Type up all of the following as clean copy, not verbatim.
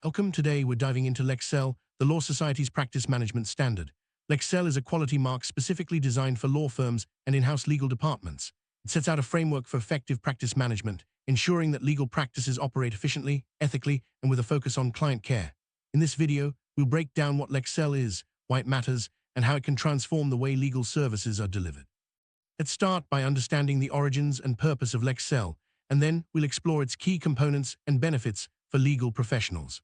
Welcome. Today we're diving into Lexcel, the Law Society's practice management standard. Lexcel is a quality mark specifically designed for law firms and in-house legal departments. It sets out a framework for effective practice management, ensuring that legal practices operate efficiently, ethically, and with a focus on client care. In this video, we'll break down what Lexcel is, why it matters, and how it can transform the way legal services are delivered. Let's start by understanding the origins and purpose of Lexcel, and then we'll explore its key components and benefits for legal professionals.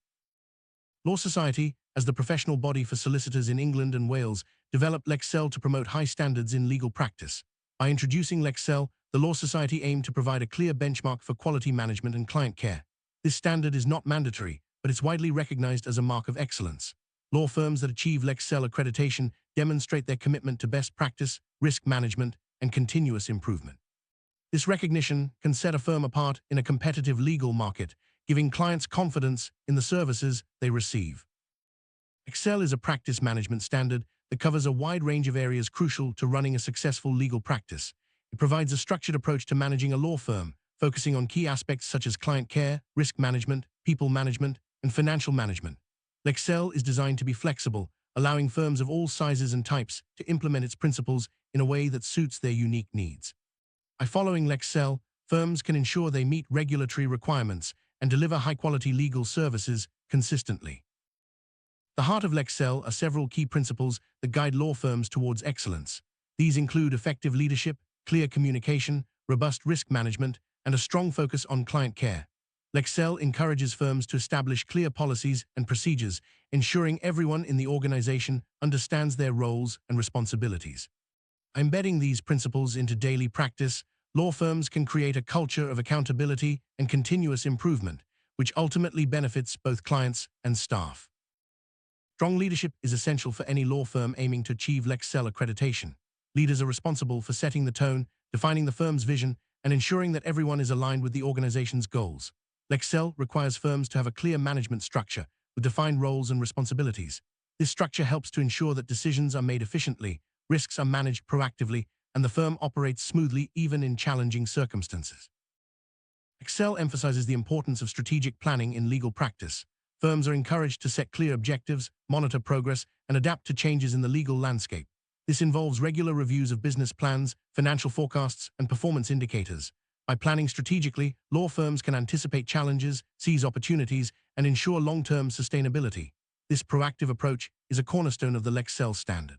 Law Society, as the professional body for solicitors in England and Wales, developed Lexcel to promote high standards in legal practice. By introducing Lexcel, the Law Society aimed to provide a clear benchmark for quality management and client care. This standard is not mandatory, but it's widely recognized as a mark of excellence. Law firms that achieve Lexcel accreditation demonstrate their commitment to best practice, risk management, and continuous improvement. This recognition can set a firm apart in a competitive legal market, giving clients confidence in the services they receive. Lexcel is a practice management standard that covers a wide range of areas crucial to running a successful legal practice. It provides a structured approach to managing a law firm, focusing on key aspects such as client care, risk management, people management, and financial management. Lexcel is designed to be flexible, allowing firms of all sizes and types to implement its principles in a way that suits their unique needs. By following Lexcel, firms can ensure they meet regulatory requirements and deliver high-quality legal services consistently. The heart of Lexcel are several key principles that guide law firms towards excellence. These include effective leadership, clear communication, robust risk management, and a strong focus on client care. Lexcel encourages firms to establish clear policies and procedures, ensuring everyone in the organization understands their roles and responsibilities. By embedding these principles into daily practice, law firms can create a culture of accountability and continuous improvement, which ultimately benefits both clients and staff. Strong leadership is essential for any law firm aiming to achieve Lexcel accreditation. Leaders are responsible for setting the tone, defining the firm's vision, and ensuring that everyone is aligned with the organization's goals. Lexcel requires firms to have a clear management structure with defined roles and responsibilities. This structure helps to ensure that decisions are made efficiently, risks are managed proactively, and the firm operates smoothly even in challenging circumstances. Lexcel emphasizes the importance of strategic planning in legal practice. Firms are encouraged to set clear objectives, monitor progress, and adapt to changes in the legal landscape. This involves regular reviews of business plans, financial forecasts, and performance indicators. By planning strategically, law firms can anticipate challenges, seize opportunities, and ensure long-term sustainability. This proactive approach is a cornerstone of the Lexcel standard.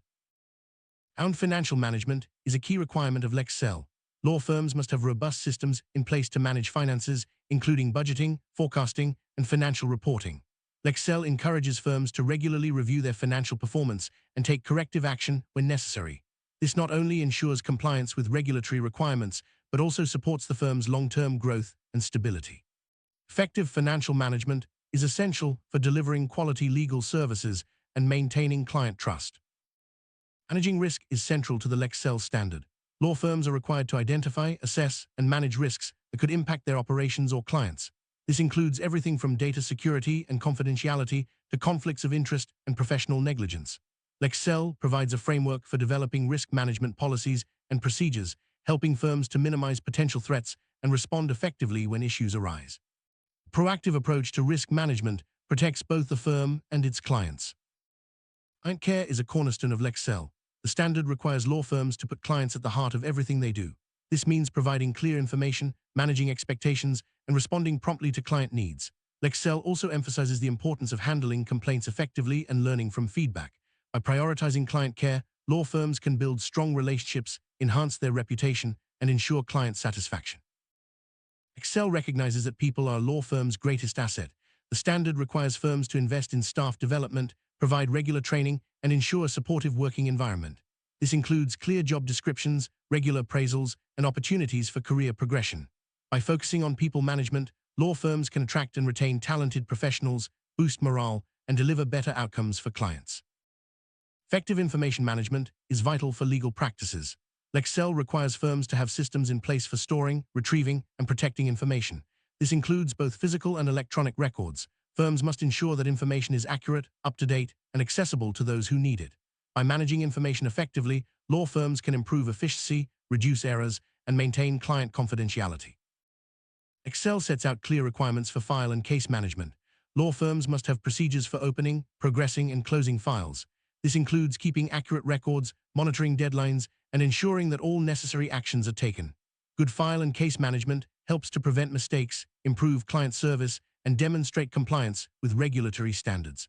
Sound financial management is a key requirement of Lexcel. Law firms must have robust systems in place to manage finances, including budgeting, forecasting, and financial reporting. Lexcel encourages firms to regularly review their financial performance and take corrective action when necessary. This not only ensures compliance with regulatory requirements, but also supports the firm's long-term growth and stability. Effective financial management is essential for delivering quality legal services and maintaining client trust. Managing risk is central to the Lexcel standard. Law firms are required to identify, assess, and manage risks that could impact their operations or clients. This includes everything from data security and confidentiality to conflicts of interest and professional negligence. Lexcel provides a framework for developing risk management policies and procedures, helping firms to minimize potential threats and respond effectively when issues arise. A proactive approach to risk management protects both the firm and its clients. Client care is a cornerstone of Lexcel. The standard requires law firms to put clients at the heart of everything they do. This means providing clear information, managing expectations, and responding promptly to client needs. Lexcel also emphasizes the importance of handling complaints effectively and learning from feedback. By prioritizing client care, law firms can build strong relationships, enhance their reputation, and ensure client satisfaction. Lexcel recognizes that people are a law firm's greatest asset. The standard requires firms to invest in staff development, provide regular training, and ensure a supportive working environment. This includes clear job descriptions, regular appraisals, and opportunities for career progression. By focusing on people management, law firms can attract and retain talented professionals, boost morale, and deliver better outcomes for clients. Effective information management is vital for legal practices. Lexcel requires firms to have systems in place for storing, retrieving, and protecting information. This includes both physical and electronic records. Firms must ensure that information is accurate, up-to-date, and accessible to those who need it. By managing information effectively, law firms can improve efficiency, reduce errors, and maintain client confidentiality. Lexcel sets out clear requirements for file and case management. law firms must have procedures for opening, progressing, and closing files. This includes keeping accurate records, monitoring deadlines, and ensuring that all necessary actions are taken. Good file and case management helps to prevent mistakes, improve client service, and demonstrate compliance with regulatory standards.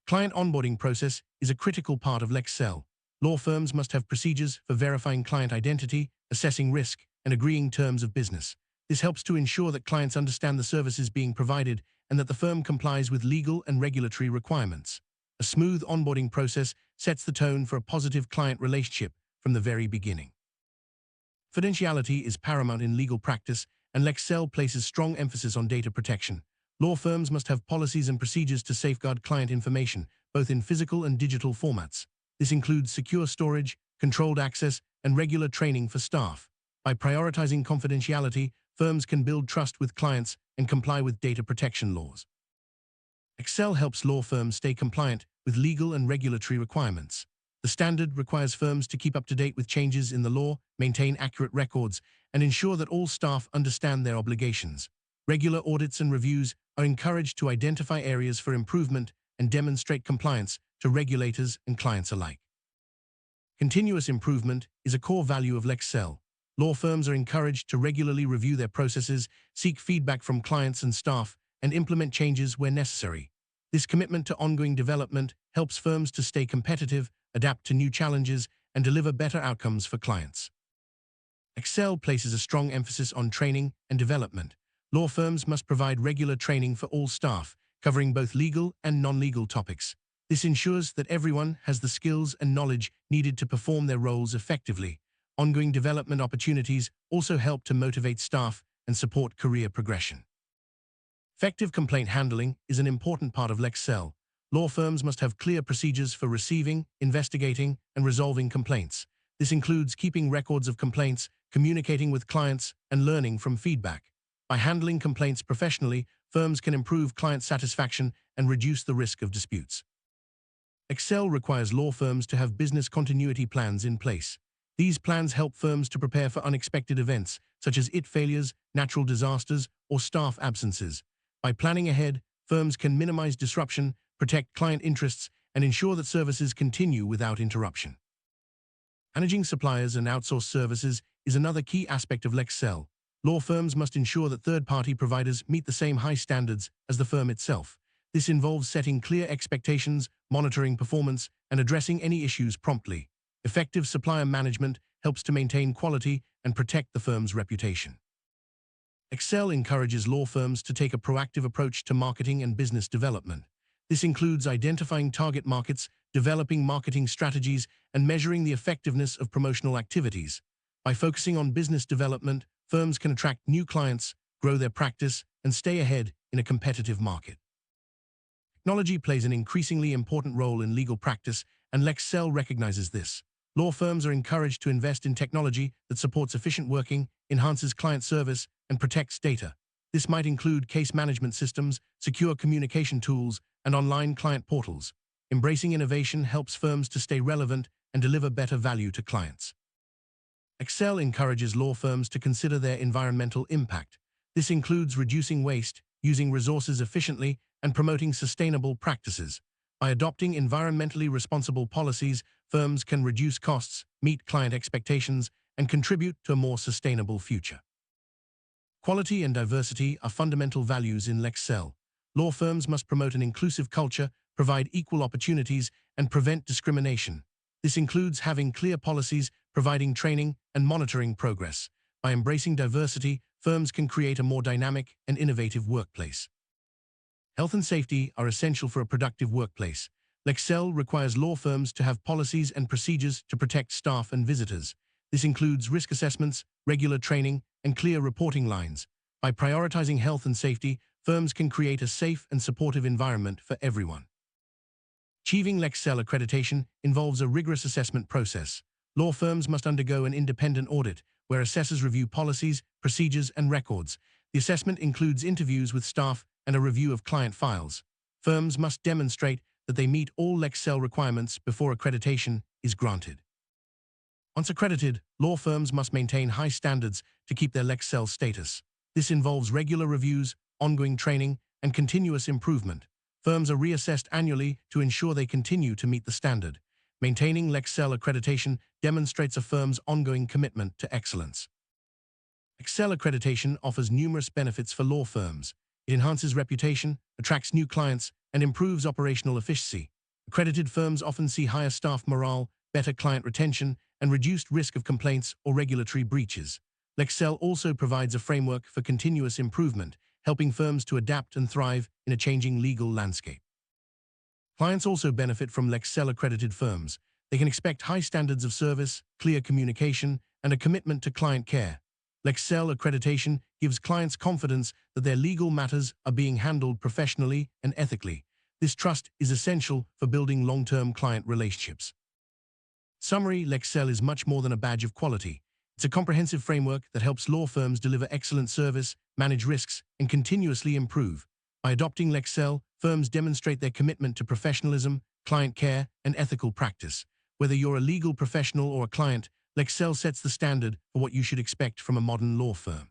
Client onboarding process is a critical part of Lexcel. Law firms must have procedures for verifying client identity, assessing risk, and agreeing terms of business. This helps to ensure that clients understand the services being provided and that the firm complies with legal and regulatory requirements. A smooth onboarding process sets the tone for a positive client relationship from the very beginning. Confidentiality is paramount in legal practice, and Lexcel places strong emphasis on data protection. Law firms must have policies and procedures to safeguard client information, both in physical and digital formats. This includes secure storage, controlled access, and regular training for staff. By prioritizing confidentiality, firms can build trust with clients and comply with data protection laws. Lexcel helps law firms stay compliant with legal and regulatory requirements. The standard requires firms to keep up to date with changes in the law, maintain accurate records, and ensure that all staff understand their obligations. Regular audits and reviews are encouraged to identify areas for improvement and demonstrate compliance to regulators and clients alike. Continuous improvement is a core value of Lexcel. Law firms are encouraged to regularly review their processes, seek feedback from clients and staff, and implement changes where necessary. This commitment to ongoing development helps firms to stay competitive, adapt to new challenges, and deliver better outcomes for clients. Lexcel places a strong emphasis on training and development. Law firms must provide regular training for all staff, covering both legal and non-legal topics. This ensures that everyone has the skills and knowledge needed to perform their roles effectively. Ongoing development opportunities also help to motivate staff and support career progression. Effective complaint handling is an important part of Lexcel. Law firms must have clear procedures for receiving, investigating, and resolving complaints. This includes keeping records of complaints, communicating with clients, and learning from feedback. By handling complaints professionally, firms can improve client satisfaction and reduce the risk of disputes. Lexcel requires law firms to have business continuity plans in place. These plans help firms to prepare for unexpected events, such as IT failures, natural disasters, or staff absences. By planning ahead, firms can minimize disruption, protect client interests, and ensure that services continue without interruption. Managing suppliers and outsourced services is another key aspect of Lexcel. Law firms must ensure that third-party providers meet the same high standards as the firm itself. This involves setting clear expectations, monitoring performance, and addressing any issues promptly. Effective supplier management helps to maintain quality and protect the firm's reputation. Lexcel encourages law firms to take a proactive approach to marketing and business development. This includes identifying target markets, developing marketing strategies, and measuring the effectiveness of promotional activities. By focusing on business development, firms can attract new clients, grow their practice, and stay ahead in a competitive market. Technology plays an increasingly important role in legal practice, and Lexcel recognizes this. Law firms are encouraged to invest in technology that supports efficient working, enhances client service, and protects data. This might include case management systems, secure communication tools, and online client portals. Embracing innovation helps firms to stay relevant and deliver better value to clients. Lexcel encourages law firms to consider their environmental impact. This includes reducing waste, using resources efficiently, and promoting sustainable practices. By adopting environmentally responsible policies, firms can reduce costs, meet client expectations, and contribute to a more sustainable future. Quality and diversity are fundamental values in Lexcel. Law firms must promote an inclusive culture, provide equal opportunities, and prevent discrimination. This includes having clear policies, providing training, and monitoring progress. By embracing diversity, firms can create a more dynamic and innovative workplace. Health and safety are essential for a productive workplace. Lexcel requires law firms to have policies and procedures to protect staff and visitors. This includes risk assessments, regular training, and clear reporting lines. By prioritizing health and safety, firms can create a safe and supportive environment for everyone. Achieving Lexcel accreditation involves a rigorous assessment process. Law firms must undergo an independent audit, where assessors review policies, procedures, and records. The assessment includes interviews with staff and a review of client files. Firms must demonstrate that they meet all Lexcel requirements before accreditation is granted. Once accredited, law firms must maintain high standards to keep their Lexcel status. This involves regular reviews, ongoing training, and continuous improvement. Firms are reassessed annually to ensure they continue to meet the standard. Maintaining Lexcel accreditation demonstrates a firm's ongoing commitment to excellence. Lexcel accreditation offers numerous benefits for law firms. It enhances reputation, attracts new clients, and improves operational efficiency. Accredited firms often see higher staff morale, better client retention, and reduced risk of complaints or regulatory breaches. Lexcel also provides a framework for continuous improvement, helping firms to adapt and thrive in a changing legal landscape. Clients also benefit from Lexcel-accredited firms. They can expect high standards of service, clear communication, and a commitment to client care. Lexcel accreditation gives clients confidence that their legal matters are being handled professionally and ethically. This trust is essential for building long-term client relationships. Summary: Lexcel is much more than a badge of quality. It's a comprehensive framework that helps law firms deliver excellent service, manage risks, and continuously improve. By adopting Lexcel, firms demonstrate their commitment to professionalism, client care, and ethical practice. Whether you're a legal professional or a client, Lexcel sets the standard for what you should expect from a modern law firm.